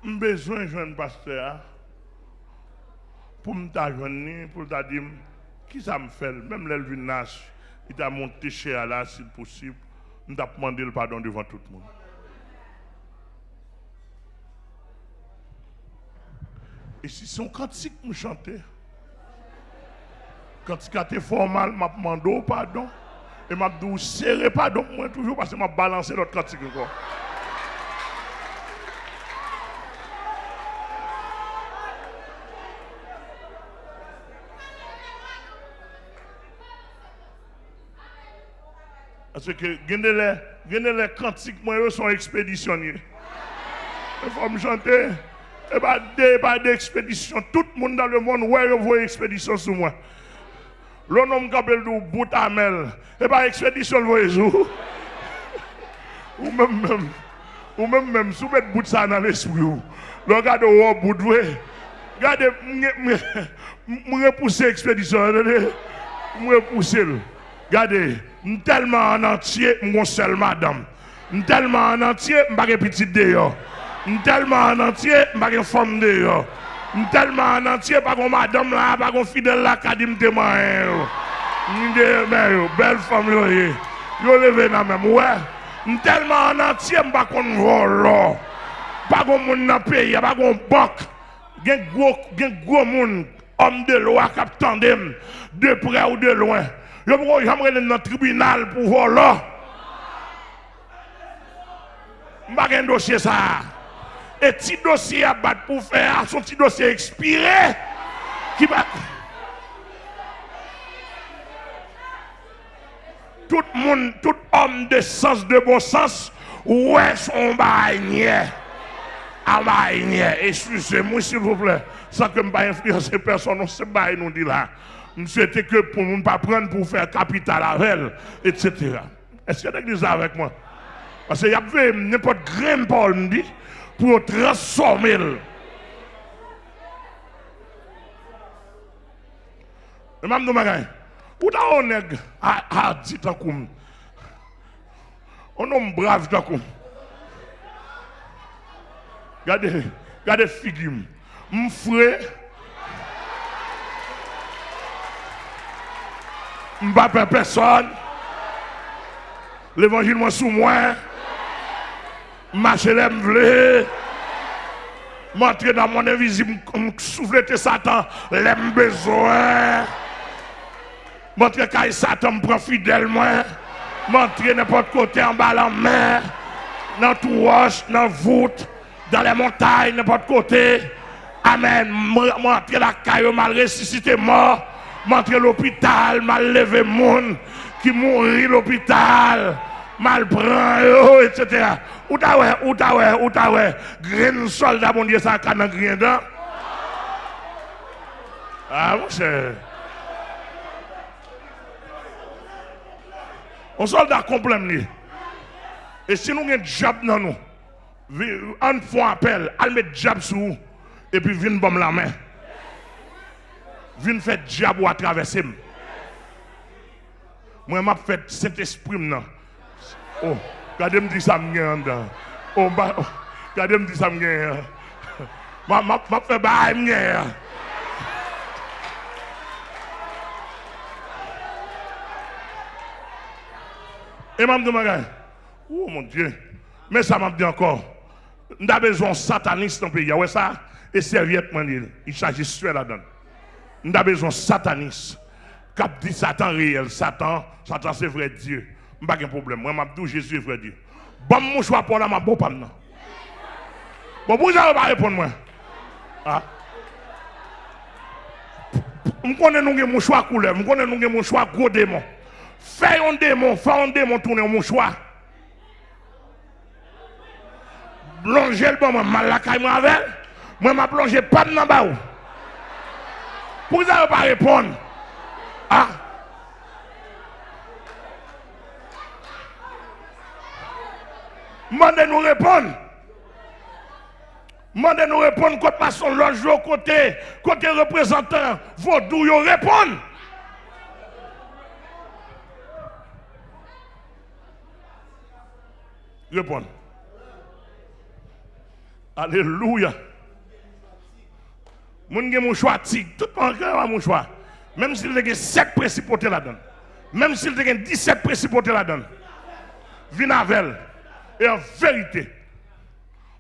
J'ai besoin de joindre pasteur pour me joindre, pour te dire qui ça me fait. Même l'Elvin il t'a monté chez Allah si possible. Je t'a demandé le pardon devant tout le monde. Et si son cantique me chantait, cantique était formal, m'a demandé pardon. Et m'a dit, serré pardon moi toujours parce que m'a balancé l'autre cantique encore. Parce que les cantiques, moi, sont expéditionniers. Il faut me chanter. Et pas d'expédition. Tout le monde dans le monde, ouais, il voit expédition sur moi. Le nom qu'appelle nous Boutamel. Et pas expédition, vous voyez, ou même, si vous mettez bout ça dans l'esprit, le regardez au bout de vous. Regardez, je repousser l'expédition. Je repousser. Regardez, tellement en entier, mon seul madame. Tellement en entier, je n'ai pas petite d'ailleurs. Tellement en entier, je n'ai pas femme d'ailleurs. Tellement en entier, pas comme madame là, pas comme fidèle là, qui a dit que belle femme, yo levé dans même. Ouais, tellement en entier, je n'ai pas comme vol. Pas comme mon dans pays, pas comme banque. Il y a gros monde, homme de loi, qui attendent de près ou de loin. J'aimerais dans le tribunal pour voler. Je n'ai pas un dossier ça. Et petit dossier à battre pour faire son petit dossier expiré. Qui va... Tout monde, tout homme de sens, de bon sens, ouais, son bagne. Excusez-moi s'il vous plaît, sans que je ne pas influencer personne, on sait pas nous dit là. C'était que pour ne pas prendre pour faire capital avec elle, etc. Est-ce que l'église est avec moi? Parce qu'il y a n'importe grain Paul me dit pour transformer. Et même de magasin, où on est dit tant comme on est brave tant comme. Regardez figure. Mon frère, je ne pas personne. L'évangile moi sous moi. Marcher les m'vle. M'entrer dans mon invisible, souffler Satan, les besoin. M'entrer quand Satan me prend fidèlement. M'entrer n'importe côté en bas en mer. Dans tout roche, dans voûte, dans les montagnes, n'importe côté. Amen. M'entrer la caille, mal ressuscité mort. M'entrer l'hôpital, mal levé monde qui mourit l'hôpital. Mal prend, etc. Où t'as ouais, grain soldat, mon Dieu, ça a canon grain dedans. Ah, mon cher. Un soldat complet. Et si nous avons un job dans nous, on fait appel, on met job sur vous, et puis viens bomber la main. Viens faire job ou à traverser. Moi, je fais cet esprit. Oh, regardez-moi dit ça me oh, regardez-moi dit ça me je fais bail me et m'a dit oh mon Dieu, mais ça m'a dit encore, nous avons besoin de satanistes dans le pays. Ouais, ça, et serviette, il s'agit de là-dedans. Nous avons besoin de satanistes. Cap dit Satan réel, Satan c'est vrai Dieu. Je n'ai pas de problème. Moi, je dis Jésus est vrai Dieu. Bon, mon choix pour la ma beau pas maintenant. Bon, vous n'allez pas répondre moi. Ah. Je connais mon choix couleur, je connais mon choix gros démon. Fais un démon tourner mon choix. Plonger le bon, mal la caille avec. Moi, je plongé pas dans bas. Vous n'allez pas répondre. Ah. Mandez nous répondre. Mandez nous répondre quand passons l'ange côté représentant vaudou yo répondre. Répondre. Alléluia. Moun gen mon choix tig, tout le monde a mon choix. Même s'il y a 7 principautés là-dedans. Même s'il y a 17 principautés là-dedans. Vine avec elle. Et en vérité,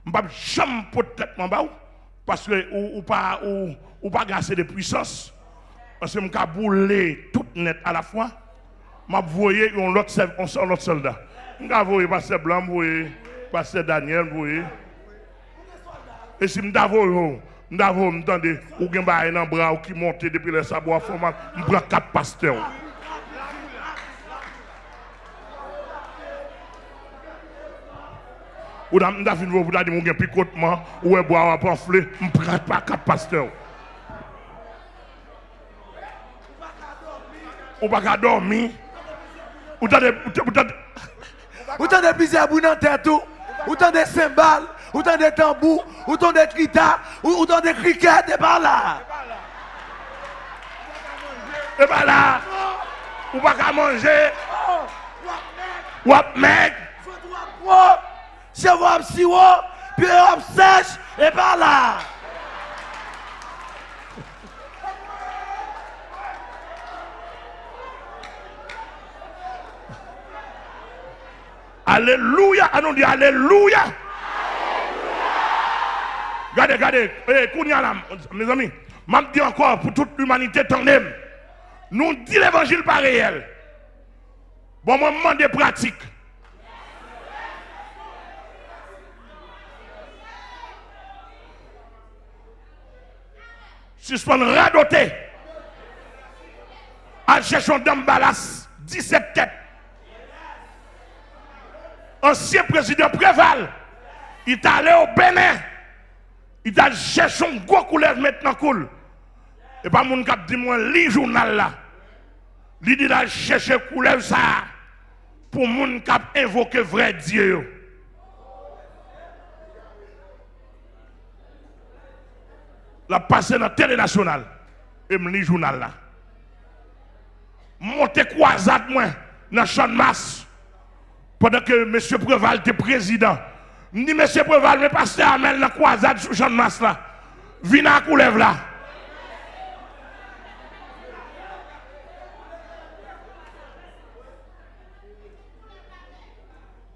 je ne vais jamais porter tête en bas parce que ou pas gasser de puissance. Parce que je vais bouler tout net à la fois. Je vais voyer un autre soldat. Je vais voyer Pasteur Blanc, je vais Pasteur Daniel, je vais. Et si je vais voyer, je vais entendre ou gen ba un bras qui monte depuis les sabots formal, je prends 4 pasteurs. Ou dans une vous avez dit mon picotement ou un bois à pamphlet, je ne prends pas 4 pasteurs. Ou pas dormir. Ou t'as des plusieurs bouts dans tête tout. Ou t'as des cymbales, ou t'as des tambours, ou t'as des guitares, ou t'as des criquets, et par là. Et par là. Ou pas qu'à manger. Ou à mec. Si vous avez siwo, puis vous avez sèche, et par là. Alléluia. Allons dire Alléluia. Regardez, Kounia là, mes amis, je dis encore pour toute l'humanité, tandem, nous dit l'évangile pas réel. Bon, moi, je demande pratique. Suspendre radoté. En cherchant d'emballas, 17 têtes. Ancien président Préval, il est allé au Bénin Il a cherché un gros couleur maintenant cool. Et pas mon cap dit moi li journal là. Il dit là chercher couleur ça pour mon cap invoquer vrai Dieu. La passé dans la télé nationale et me lit journal là. Monter croisade moi dans champ de masse pendant que monsieur Préval était président. Me dit monsieur Préval mais pasteur Amel dans croisade sur champ de masse là. Vine à coulève là.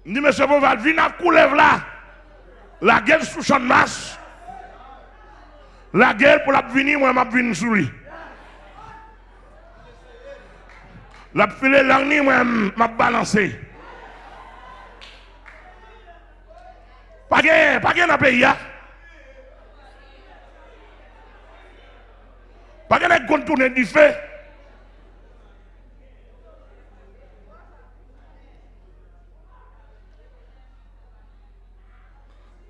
Me dit monsieur Préval vine à coulève là. La gueule sur champ de masse. La guerre pour la venir, moi, je vais sur lui. La filet l'année, moi, je vais balancer. Pas de dans le pays. Pas de contourner du feu.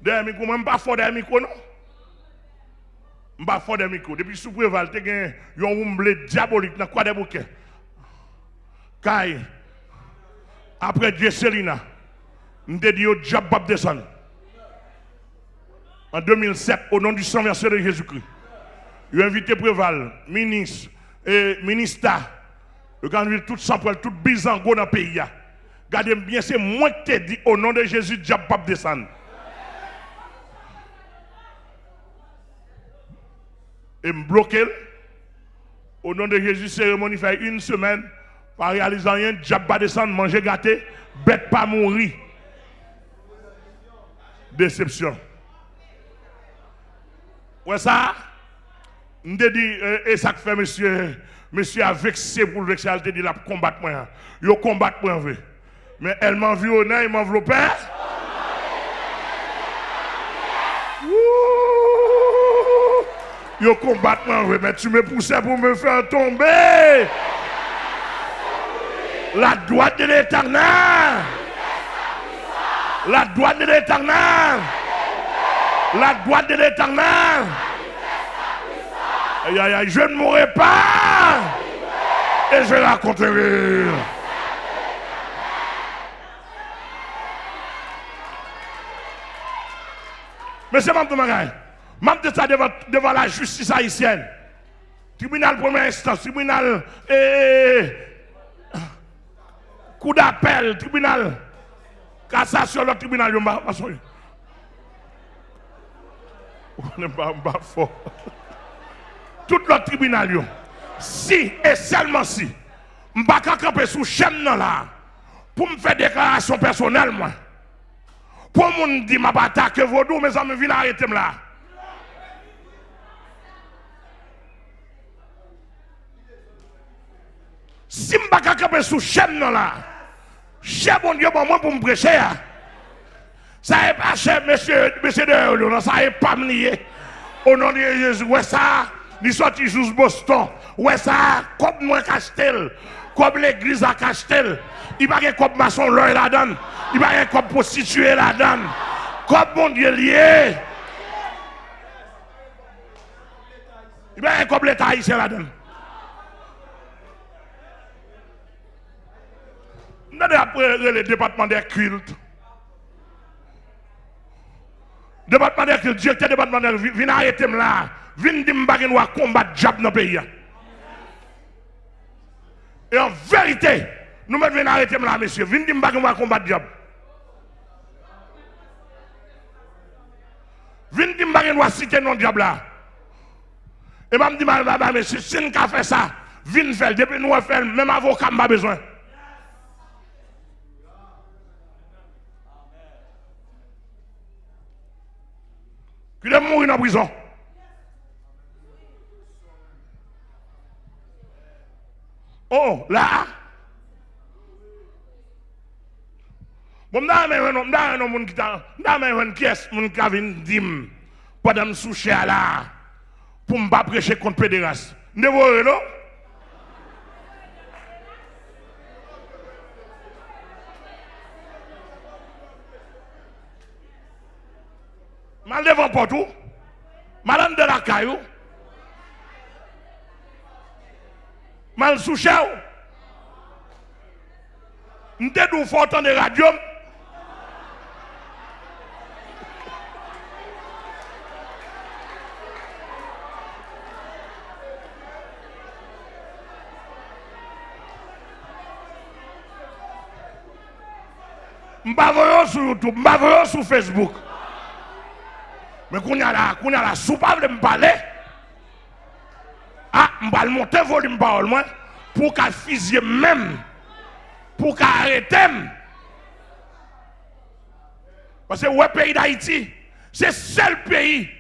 Derrière le micro, même pas fort derrière le micro, non? Je ne suis pas fort de micro. Depuis sous Préval, tu as un omblé diabolique dans quoi des bouquets. Kai, après Dieu Selina, je te dis au diable pas descendre. En 2007, au nom du sang versé de Jésus-Christ, il a invité Préval, ministre et ministre, il a invité tout sang pour tout bizango dans le pays. Regardez bien, c'est moi qui te dis au nom de Jésus, diable pas descendre. Et me bloquer. Au nom de Jésus, cérémonie fait une semaine. Par réalisant rien, diable pas descendre, manger gâté, bête pas mourir. Déception. Ouais, ça, je te dis, et ça que fait monsieur a vexé pour le vexer, il te dit, la combattre moi. Il combattre moi. Mais elle m'a vu au nez, il m'a enveloppé. Yo combat moi, mais tu me poussais pour me faire tomber. La droite de l'Éternel. La droite de l'Éternel. La droite de l'Éternel. Aïe aïe aïe, je ne mourrai pas. Et je raconterai. Mais c'est mon magasin. Même de ça devant la justice haïtienne. Tribunal première instance, tribunal coup d'appel, tribunal cassation, le tribunal. On n'est pas fort. Tout le tribunal. Si et seulement si, je ne vais pas camper sous chaîne là pour me faire déclaration personnelle. Moi. Pour me dire que je vais attaquer Vaudou, mes amis viennent arrêter là. Si je ne vais pas camper sous chaîne là, cher bon Dieu, pour moi pour me prêcher. Ça n'est pas cher, monsieur de ça n'est pas nié. Au nom de Jésus, ouais ça, il sorti juste Boston. Ouais ça, comme moi Castel, comme l'église à Castel. Il va y avoir comme maçon l'œil là-dedans. Il va y avoir comme prostituée là-dedans. Comme mon Dieu lié. Il va y avoir comme l'État haïtien là-dedans. Nous avons après le département des cultes. Département des cultes, directeur département des cultes, viens arrêter là. Viens dire que nous allons combattre le diable dans le pays. Et en vérité, nous venons arrêter là, monsieur. Viens dire que nous allons combattre le diable. Viens dire que nous allons citer non diable là. Et je me dis, monsieur, si nous avons fait ça, viens faire. Depuis nous avons fait, même avocat n'a pas besoin. Il est mort en prison. Oh, là. Bon, je ne pièce qui dit pendant que je suis là pour ne pas prêcher contre pédéraste. Ne voyez non? Mal devant pour tout. Madame de la caillou. Mal sous chao. M'te dou faut entendre radio. M'bavoyo sur YouTube, m'bavoyo sur Facebook. Mais qu'on y a la soupape me parler. Ah, m'ba le monter volume parole moi pour qu'à fusiller même pour qu'à arrêter. Parce que le pays d'Haïti, c'est le seul pays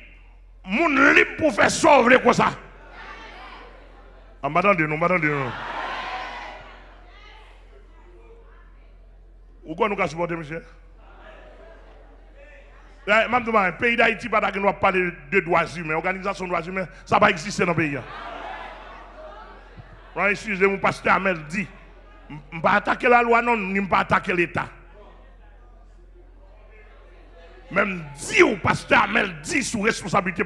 moun libre pour faire sauver comme ça. Ah, m'attendez nous. Où qu'on nous a supporté, monsieur? Le pays d'Haïti, pas qu'on va parler de droits humains, organisation de droits humains, ça va exister dans le pays. Excusez-moi, pasteur Amel dit, je ne vais pas attaquer la loi, non, je ne vais pas attaquer l'État. Même dit ou pasteur Amel dit sous responsabilité.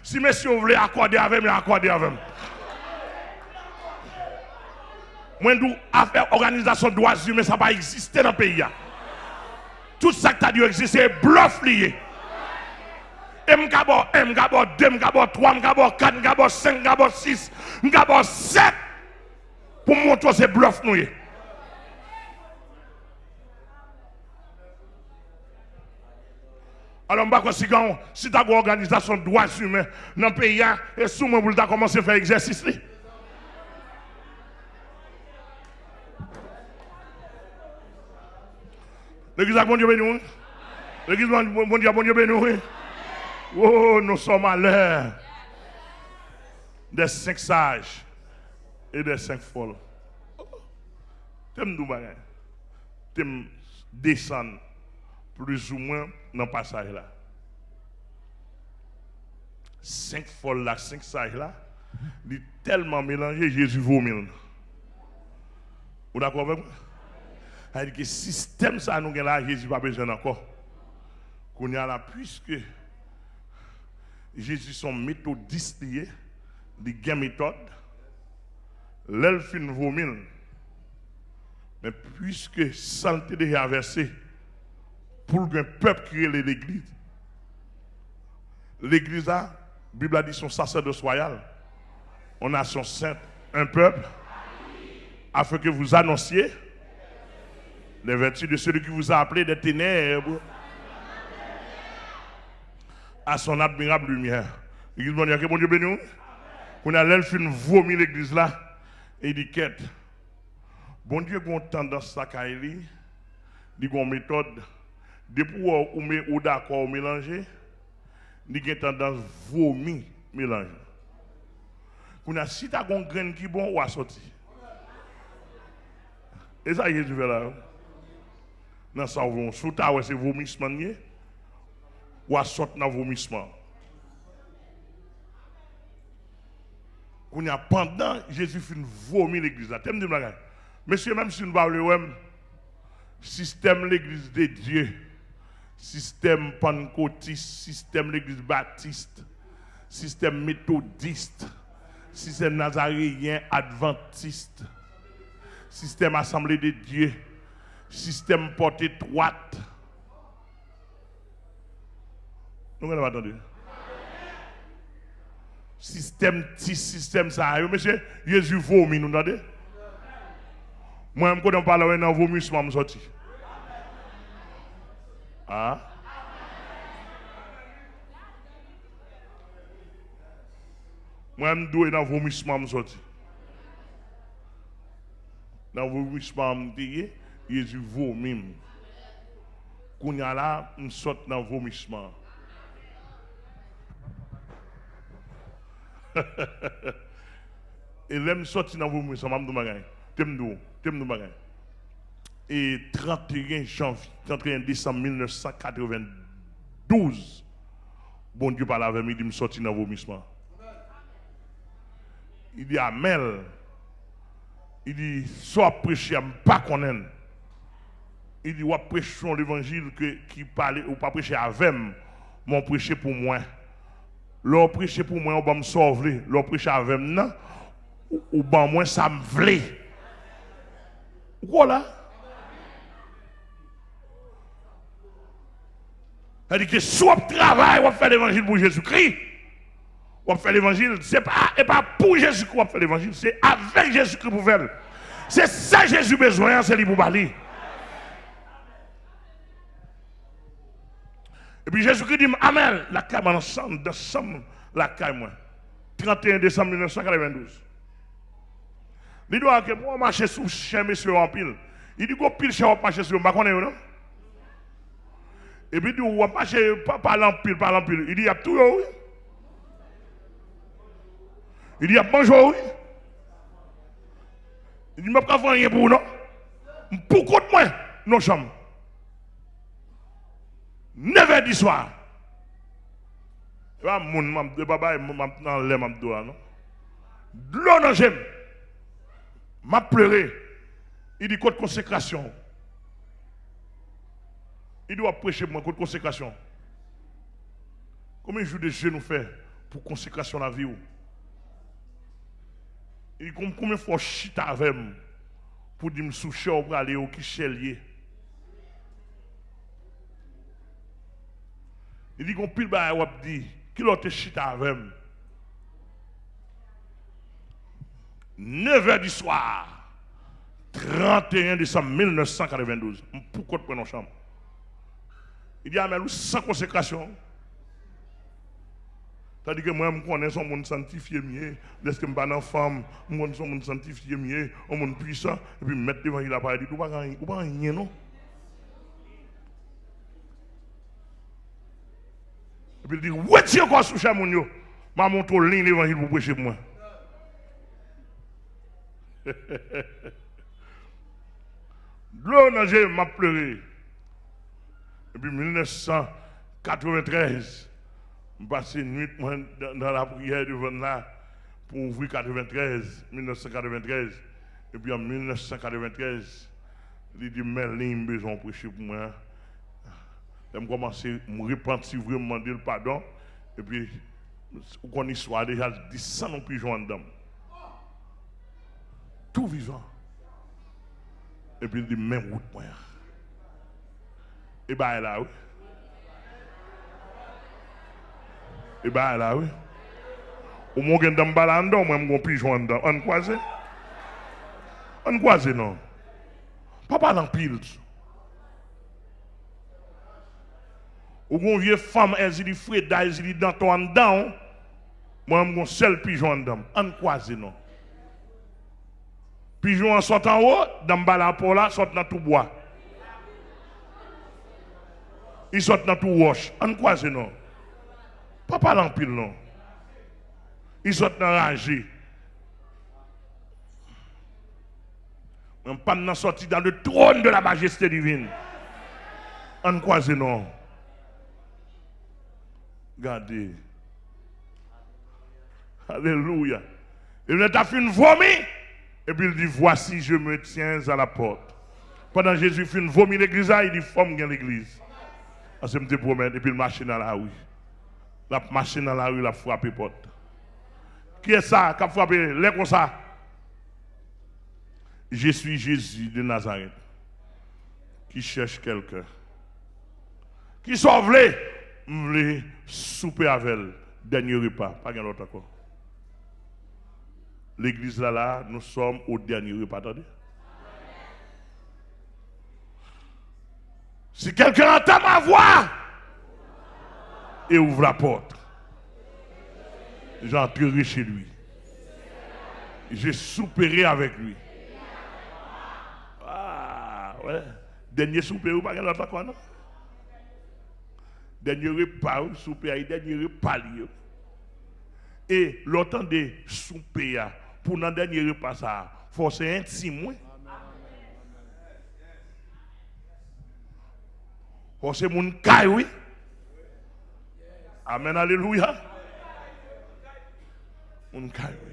Si monsieur voulez accorder avec moi, accordez avec moi. Moi, je faire organisation de droits humains, ça va exister dans le pays. Tout ça qui a dû exister est bluff lié. M'gabo 1, m'gabo 2, m'gabo 3, m'gabo 4, m'gabo 5, m'gabo 6, m'gabo 7. Pour montrer ces bluffs nous. Alors, si tu as une organisation de droits humains dans le pays, et souvent vous avez commencé à faire exercice. L'église a bon Dieu béni. L'église bon Dieu béni. Oh, nous sommes à l'heure des 5 sages et des 5 folles. T'aimes nous bagay. T'aimes descendre plus ou moins dans le passage là. 5 folles là, 5 sages là, ils sont tellement mélangés, Jésus vomit. Vous d'accord avec moi? C'est-à-dire que le système ça nous là, Jésus n'a pas besoin encore. Qu'on y a là, puisque Jésus son méthodiste lié, il a une méthode, l'elfine vomit. Mais puisque santé déjà versé pour un peuple créer l'église, l'église a, la Bible a dit son sacerdoce royal, on a son saint, un peuple, afin que vous annonciez les vertus de celui qui vous a appelé des ténèbres à son admirable lumière. L'église mondiale, que bon Dieu béni. On a l'elfine vomi l'église là et il dit quête. Bon Dieu a tendance à cailler, il a une méthode. Depuis ou d'accord mélanger, il a tendance à vomir mélanger. On a si tu as une graine qui est bon, ou à sortir. Et ça, Jésus fait là. Dans ça, sous ta c'est vomissement, ou à sortir dans vomissement. Pendant Jésus fait vomir l'église. Monsieur, même si nous parlons du système l'église de Dieu, système pentecôtiste, système l'église baptiste, système méthodiste, système nazaréen adventiste, système assemblée de Dieu, système porte étroite. Nous n'avons pas entendu. Système ça. Monsieur, Jésus vomit, nous entendez? Moi, je ne parle pas de vomissement, je sorti. Ah? Moi, je dois dans vomissement, je sorti. Dans vomissement, Jésus vomit. Quand il y a là, je sort dans vomissement. Et l'aime sorti dans vomissement, je et 31 décembre 1992, bon Dieu parle avec moi, il me sorti dans vomissement. Il dit Amel, il dit soit prêcher, je ne pas connaître. Il dit, ou prêcher l'évangile qui parle, ou pas prêcher avec moi, mon prêcher pour moi. Leur prêcher pour moi, on va me sauver. Leur prêcher avec moi, ou ben moi, ça me vle. Voilà. C'est-à-dire que soit on travaille, on fait l'évangile pour Jésus-Christ, on fait l'évangile, c'est pas pour Jésus-Christ qu'on fait l'évangile, c'est avec Jésus-Christ pour faire. C'est ça Jésus besoin, c'est lui pour parler. Et puis Jésus-Christ dit, Amen, la caille ensemble, la caille moi. 31 décembre 1992. Il dit que moi, je marche sur chez monsieur en pile. Il dit que pile chez moi, marche sur moi, non? Et puis il dit, on va marcher, pas l'empile. Il dit, il y a tout, oui. Il dit, il y a bonjour, oui. Il dit, je ne peux pas faire rien pour non. Pourquoi moi, non, chambre? 9h du soir. Et bien, mon papa, dans l'air, non? De l'eau, non, j'aime. M'a pleuré. Il dit, code consécration. Il doit prêcher pour moi, code consécration. Combien de jours de jeûne nous fait pour consécration de la vie? Il dit, combien de fois chita avec moi pour dire, je suis pour aller au Kichelier. Il dit qu'on pile ba wap dit qui l'autre chita avec 9h du soir 31 décembre 1992 pourquoi tu prends nos chambres. Il dit ah mais sans consécration. C'est-à-dire que moi je connais son monde sanctifié mieux, est-ce que je suis pas femme, moi son monde sanctifié mieux, un monde puissant et puis mettre devant il a pas dit ou pas rien non. Et puis il dit, ouais, tiens encore sous chez mon yo. Ma montre ligne l'évangile pour prêcher pour moi. L'eau nagé m'a pleuré. Et puis 1993, je passé une nuit dans la prière devant là pour ouvrir 1993. Et puis en 1993, il dit, Merlin, besoin de prêcher pour moi. Je commence à me repentir vraiment, demander le pardon. Et puis, on y soit déjà 10 ans non plus joindre dedans. Tout vivant. Et puis il dit, même route moi. Et bien là, oui. Et bien là, oui. Au moins, on a balandon, moi, je peux joindre dedans. On croise? On croise, non. Pas dans pile. Ou une vieille femme, elle dit Freda, elle dit dans ton dedans, moi, je suis un seul pigeon dedans. On croise, non. Pigeon sort en haut, dans le bas pour là, sort dans tout bois. Il sort dans tout roche. On croise, non. Pas l'empile, non. Il sort dans la rangée. On pas dans sorti dans le trône de la majesté divine. On croise, non. Regardez. Alléluia. Il a fait une vomi. Et puis il dit, voici, je me tiens à la porte. Pendant que Jésus fait une vomi l'église, il dit, forme bien l'église. Je me promène. Et puis il marche dans la rue. La machine dans la rue, la frappe porte. Qui est ça qui a frappé? Les comme ça. Je suis Jésus de Nazareth. Qui cherche quelqu'un. Qui sauve les. M'vle souper avec elle, dernier repas, pas rien d'autre encore. L'église là, nous sommes au dernier repas, attendez. Si quelqu'un entend ma voix et ouvre la porte, j'entrerai chez lui. Je souperai avec lui. Ah, ouais. Dernier souper ou pas rien d'autre encore, non? Dernier repas, souper, dernier repas. Et l'autant de souper, pour le dernier repas, ça, faut c'est intime. Faut c'est mon caille, oui. Amen, alléluia. Mon caille, oui.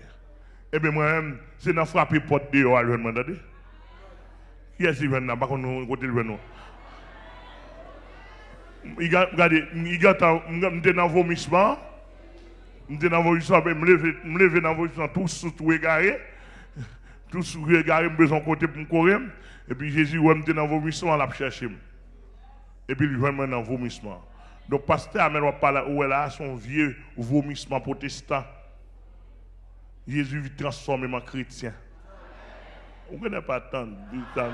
Eh bien, moi-même, c'est dans frapper porte dehors, je me demande. Qui est-ce qui vient là? Par contre, nous, côté le nous. Regardez, il y a un vomissement. j'étais dans vomissement, me lever dans vomissement, tout égaré. Tout égaré, besoin de côté pour me courir. Et puis Jésus, ouais, j'étais dans vomissement, l'a cherché. Et puis il voit dans vomissement. Donc, pasteur Amen va parler où elle a son vieux vomissement protestant. Jésus vit transformer en chrétien. On ne connaît pas tant de temps.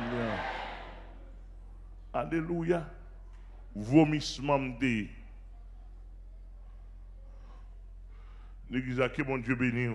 Alléluia. Vomissement de l'église à qui mon Dieu béni.